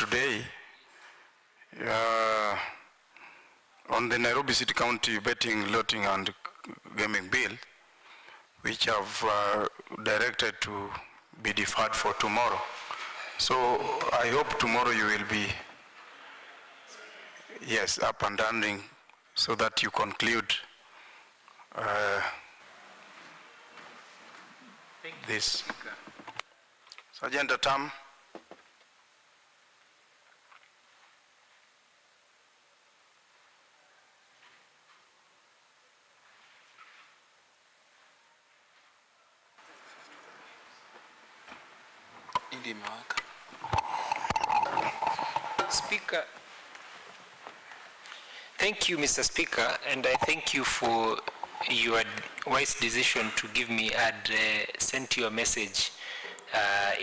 today on the Nairobi City County betting, lotting and gaming bill, which I've directed to be deferred for tomorrow. So I hope tomorrow you will be, yes, up and running so that you conclude this. Sergeant Atam. Speaker, thank you, Mr. Speaker, and I thank you for your wise decision to give me. I'd sent you a message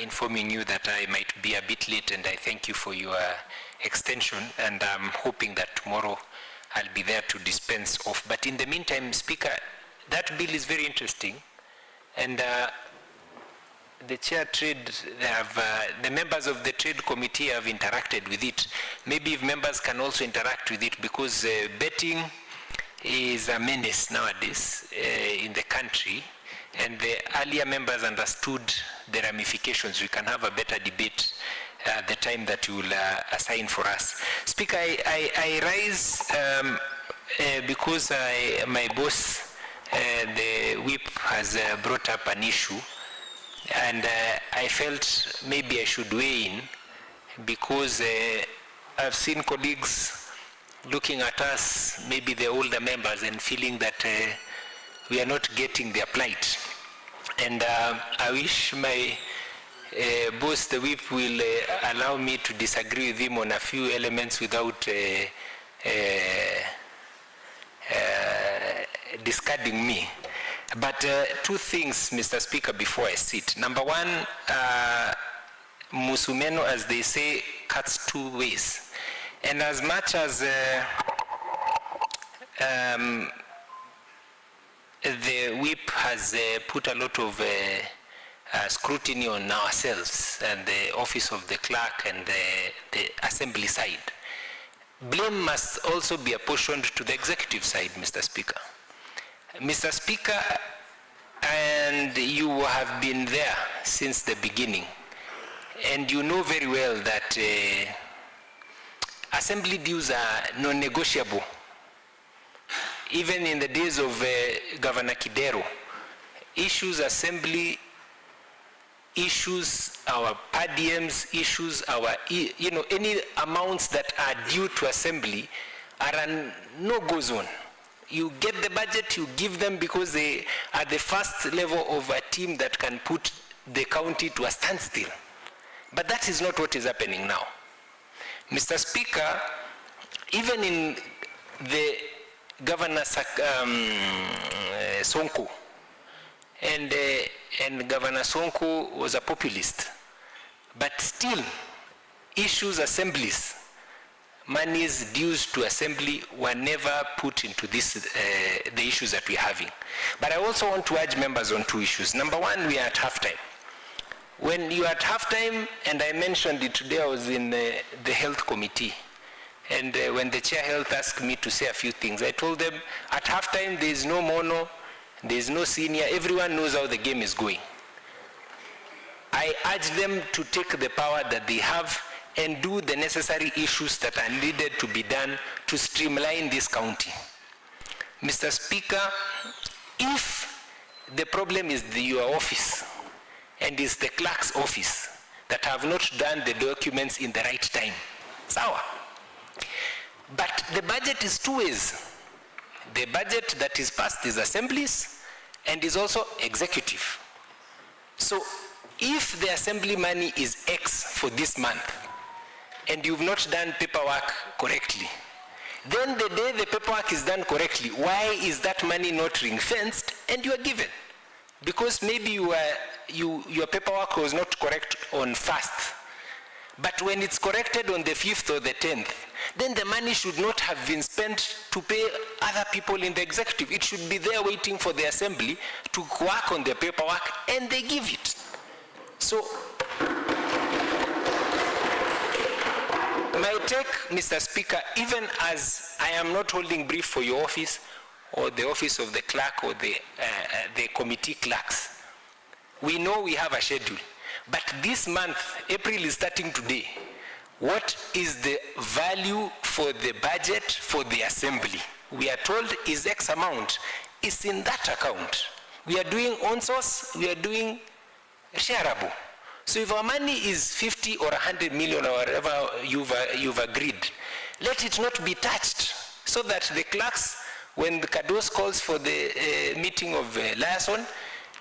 informing you that I might be a bit late, and I thank you for your extension, and I'm hoping that tomorrow I'll be there to dispense off. But in the meantime, Speaker, that bill is very interesting, and the chair trade, the members of the trade committee have interacted with it. Maybe if members can also interact with it, because betting is a menace nowadays in the country, and the earlier members understood the ramifications. We can have a better debate at the time that you will assign for us. Speaker, I rise because my boss, the whip, has brought up an issue, and I felt maybe I should weigh in, because I've seen colleagues looking at us, maybe the older members, and feeling that we are not getting their plight. And I wish my boss, the whip, will allow me to disagree with him on a few elements without discarding me. But two things, Mr. Speaker, before I sit. Number one, Musumeno, as they say, cuts two ways. And as much as the whip has put a lot of scrutiny on ourselves and the office of the clerk and the assembly side, blame must also be apportioned to the executive side, Mr. Speaker. Mr. Speaker, and you have been there since the beginning, and you know very well that assembly dues are non-negotiable. Even in the days of Governor Kidero, assembly issues, our per diems, issues, our, any amounts that are due to assembly are a no-go zone. You get the budget, you give them, because they are the first level of a team that can put the county to a standstill. But that is not what is happening now. Mr. Speaker, even in the Governor Sonko, and Governor Sonko was a populist, but still issues assemblies, monies dues to assembly were never put into this, the issues that we're having. But I also want to urge members on two issues. Number one, we are at halftime. When you are at halftime, and I mentioned it today, I was in the health committee, and when the chair health asked me to say a few things, I told them at halftime there is no mono, there is no senior, everyone knows how the game is going. I urge them to take the power that they have and do the necessary issues that are needed to be done to streamline this county. Mr. Speaker, if the problem is your office and is the clerk's office that have not done the documents in the right time, sawa. But the budget is two ways. The budget that is passed is assemblies and is also executive. So if the assembly money is X for this month, and you've not done paperwork correctly, then the day the paperwork is done correctly, why is that money not ring-fenced and you are given? Because maybe your paperwork was not correct on 1st, but when it's corrected on the 5th or the 10th, then the money should not have been spent to pay other people in the executive. It should be there waiting for the assembly to work on the paperwork, and they give it. So My take, Mr. Speaker, even as I am not holding brief for your office or the office of the clerk or the committee clerks, we know we have a schedule. But this month, April is starting today. What is the value for the budget for the assembly? We are told is X amount. Is in that account. We are doing on source, we are doing shareable. So if our money is 50 or 100 million or whatever you've agreed, let it not be touched, so that the clerks, when the Kados calls for the meeting of liaison,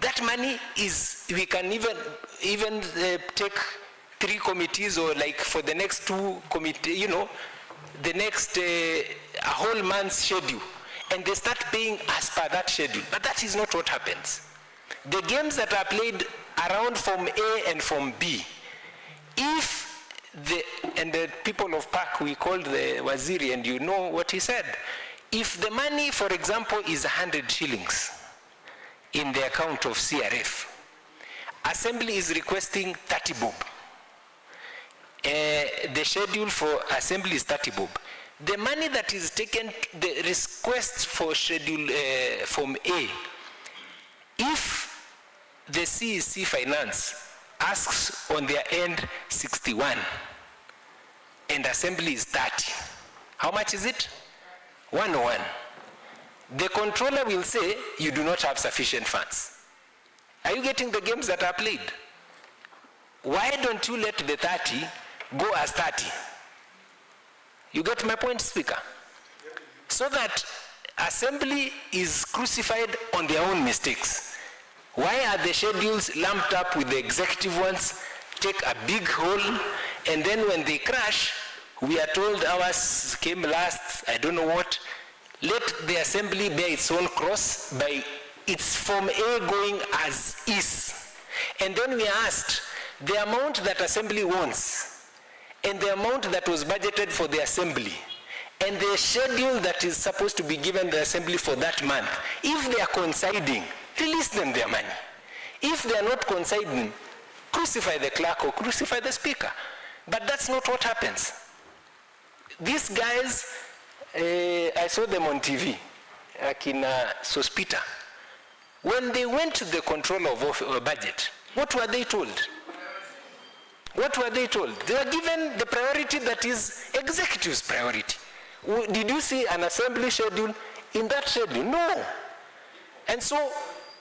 that money is, we can even take 3 committees, or like for the next 2 committees, the next a whole month's schedule, and they start paying as per that schedule. But that is not what happens. The games that are played around Form A and Form B, if the people of PAC, we called the Waziri, and you know what he said. If the money, for example, is 100 shillings in the account of CRF, Assembly is requesting 30 bob. The schedule for Assembly is 30 bob. The money that is taken, the request for schedule Form A, if the CEC Finance asks on their end 61 and Assembly is 30, how much is it? 101. The controller will say you do not have sufficient funds. Are you getting the games that are played? Why don't you let the 30 go as 30? You get my point, Speaker? So that Assembly is crucified on their own mistakes. Why are the schedules lumped up with the executive ones, take a big hole, and then when they crash, we are told ours came last, I don't know what. Let the Assembly bear its own cross by its Form A going as is. And then we asked, the amount that Assembly wants, and the amount that was budgeted for the Assembly, and the schedule that is supposed to be given the Assembly for that month, if they are coinciding, release them their money. If they are not coinciding, crucify the clerk or crucify the Speaker. But that's not what happens. These guys, I saw them on TV, like in Sospita. When they went to the control of budget, what were they told? What were they told? They were given the priority that is executive's priority. Did you see an Assembly schedule in that schedule? No. And so,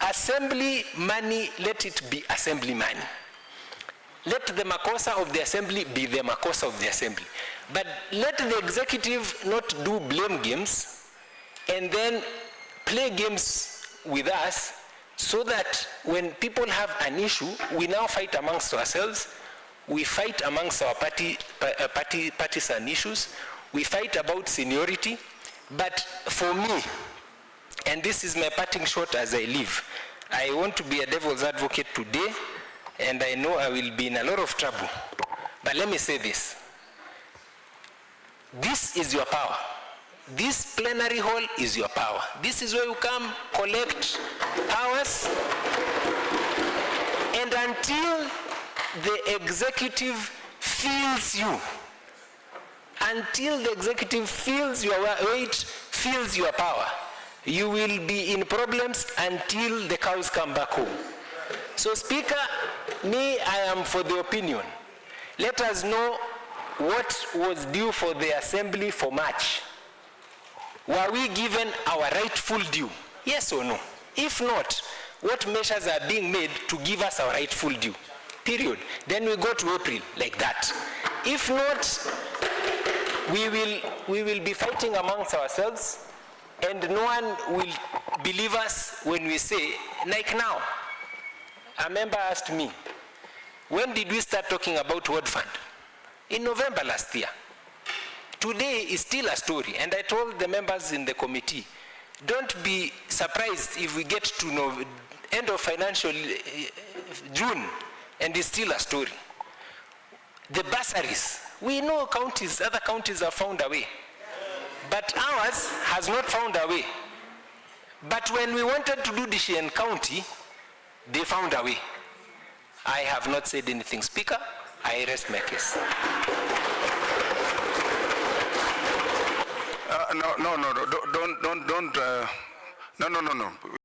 Assembly money, let it be Assembly money. Let the makosa of the Assembly be the makosa of the Assembly. But let the executive not do blame games and then play games with us, so that when people have an issue, we now fight amongst ourselves. We fight amongst our partisan issues. We fight about seniority. But for me, and this is my parting shot as I leave, I want to be a devil's advocate today, and I know I will be in a lot of trouble. But let me say this. This is your power. This plenary hall is your power. This is where you come, collect powers, and until the executive feels you, until the executive feels your weight, feels your power, you will be in problems until the cows come back home. So, Speaker, I am for the opinion. Let us know what was due for the Assembly for March. Were we given our rightful due? Yes or no? If not, what measures are being made to give us our rightful due? Period. Then we go to April like that. If not, we will be fighting amongst ourselves, and no one will believe us when we say, like now. A member asked me, when did we start talking about World Fund? In November last year. Today is still a story, and I told the members in the committee, don't be surprised if we get to end of financial June and it's still a story. The bursaries, we know counties, other counties have found a way, but ours has not found a way. But when we wanted to do Dishian County, they found a way. I have not said anything, Speaker. I rest my case. No, don't, no.